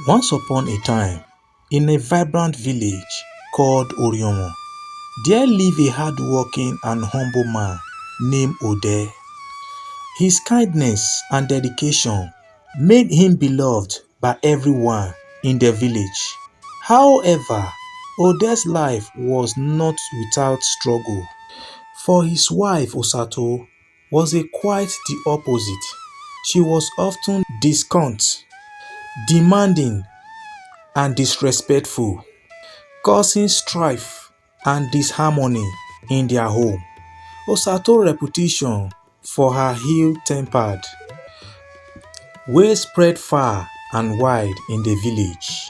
Once upon a time, in a vibrant village called Orhionmwon, there lived a hardworking and humble man named Ode. His kindness and dedication made him beloved by everyone in the village. However, Ode's life was not without struggle, for his wife Osato was quite the opposite. She was often discontent, demanding and disrespectful, causing strife and disharmony in their home. Osato's reputation for her ill-tempered way spread far and wide in the village.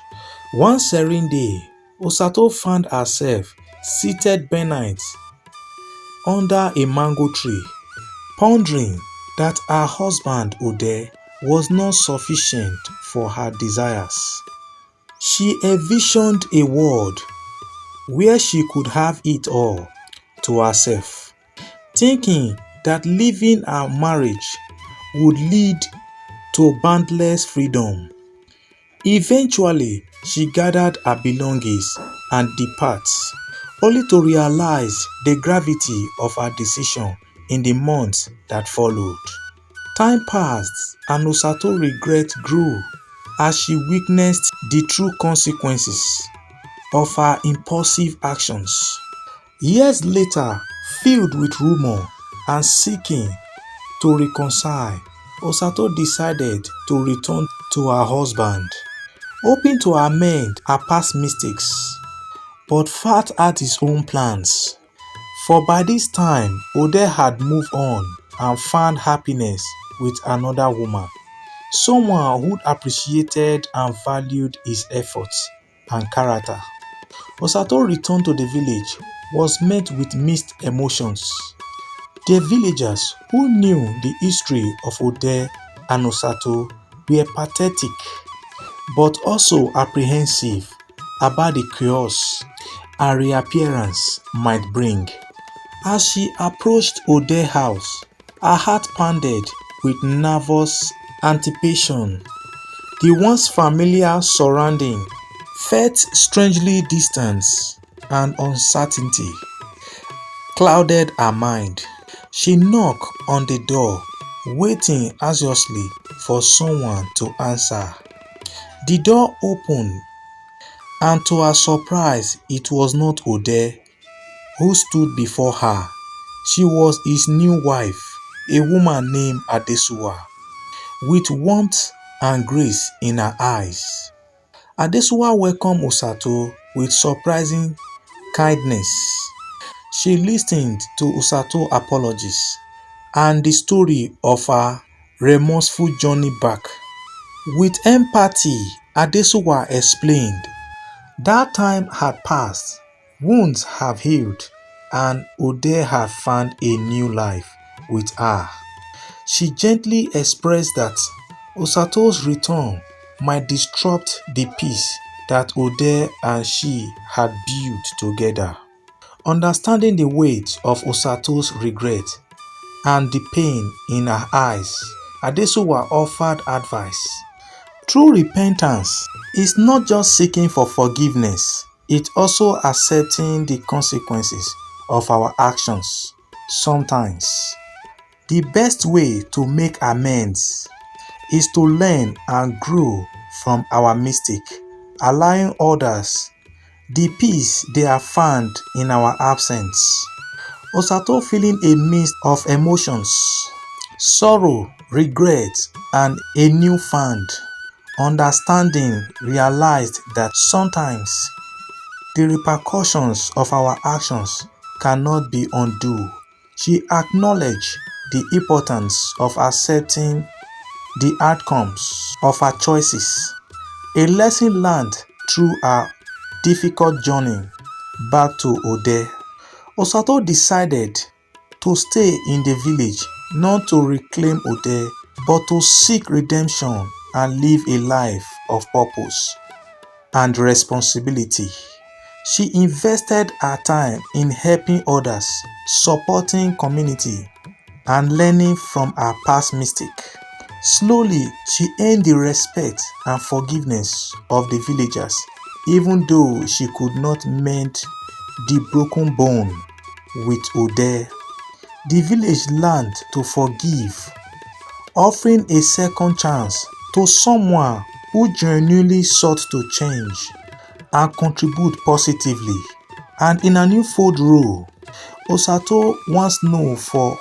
One serene day, Osato found herself seated beneath under a mango tree, pondering that her husband Ode was not sufficient for her desires. She envisioned a world where she could have it all to herself, thinking that living a marriage would lead to boundless freedom. Eventually, she gathered her belongings and departed, only to realize the gravity of her decision in the months that followed. Time passed and Osato's regret grew as she witnessed the true consequences of her impulsive actions. Years later, filled with rumor and seeking to reconcile, Osato decided to return to her husband, hoping to amend her past mistakes. But Fat had his own plans, for by this time Ode had moved on and found happiness with another woman, someone who appreciated and valued his efforts and character. Osato returned to the village was met with mixed emotions. The villagers who knew the history of Ode and Osato were pathetic but also apprehensive about the chaos her reappearance might bring. As she approached Ode's house, her heart pounded with nervous anticipation. The once familiar surrounding felt strangely distant, and uncertainty clouded her mind. She knocked on the door, waiting anxiously for someone to answer. The door opened, and to her surprise, it was not Ode who stood before her. She was his new wife, a woman named Adesuwa, with warmth and grace in her eyes. Adesuwa welcomed Osato with surprising kindness. She listened to Osato's apologies and the story of her remorseful journey back. With empathy, Adesuwa explained that time had passed, wounds have healed, and Ode had found a new life with her. She gently expressed that Osato's return might disrupt the peace that Ode and she had built together. Understanding the weight of Osato's regret and the pain in her eyes, Adesuwa offered advice. True repentance is not just seeking for forgiveness, it's also accepting the consequences of our actions. Sometimes, the best way to make amends is to learn and grow from our mistake, allowing others the peace they have found in our absence. Osato, feeling a mix of emotions, sorrow, regret, and a newfound understanding, realized that sometimes the repercussions of our actions cannot be undone. She acknowledged the importance of accepting the outcomes of her choices, a lesson learned through her difficult journey back to Ode. Osato decided to stay in the village not to reclaim Ode but to seek redemption and live a life of purpose and responsibility. She invested her time in helping others, supporting community, and learning from her past mistakes. Slowly, she earned the respect and forgiveness of the villagers, even though she could not mend the broken bone with Ode. The village learned to forgive, offering a second chance to someone who genuinely sought to change and contribute positively. And in a newfold role, Osato, once known for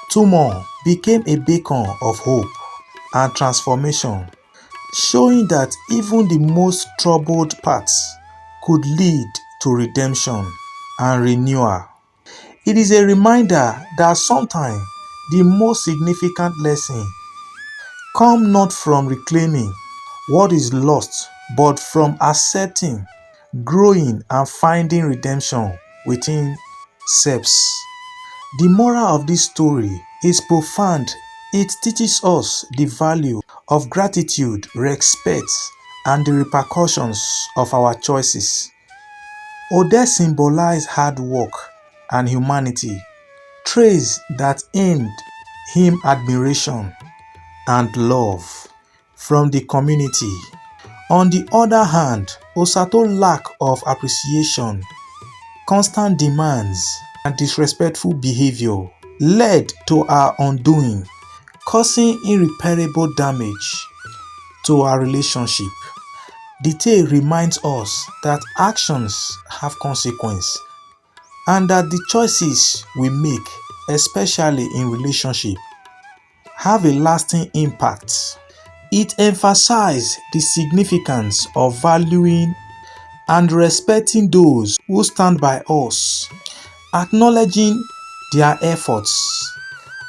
Tumor, became a beacon of hope and transformation, showing that even the most troubled paths could lead to redemption and renewal. It is a reminder that sometimes the most significant lesson come not from reclaiming what is lost, but from accepting, growing, and finding redemption within selves. The moral of this story is profound. It teaches us the value of gratitude, respect, and the repercussions of our choices. Ode symbolized hard work and humanity, traits that earned him admiration and love from the community. On the other hand, Osato's lack of appreciation, constant demands, and disrespectful behavior led to her undoing, causing irreparable damage to our relationship. The tale reminds us that actions have consequences and that the choices we make, especially in relationship, have a lasting impact. It emphasizes the significance of valuing and respecting those who stand by us, acknowledging their efforts,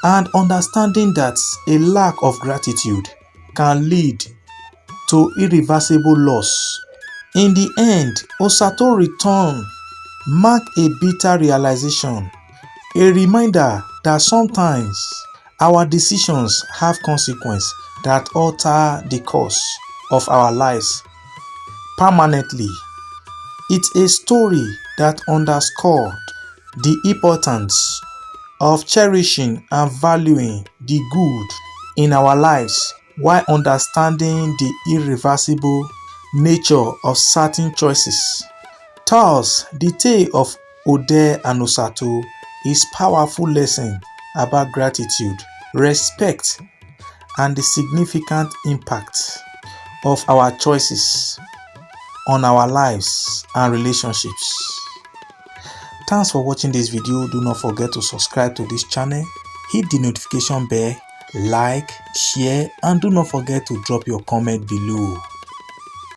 and understanding that a lack of gratitude can lead to irreversible loss. In the end, Osato's return marked a bitter realization, a reminder that sometimes our decisions have consequences that alter the course of our lives permanently. It's a story that underscored the importance of cherishing and valuing the good in our lives while understanding the irreversible nature of certain choices. Thus, the tale of Ode and Osato is a powerful lesson about gratitude, respect, and the significant impact of our choices on our lives and relationships. Thanks for watching this video. Do not forget to subscribe to this channel, hit the notification bell, like, share, and do not forget to drop your comment below.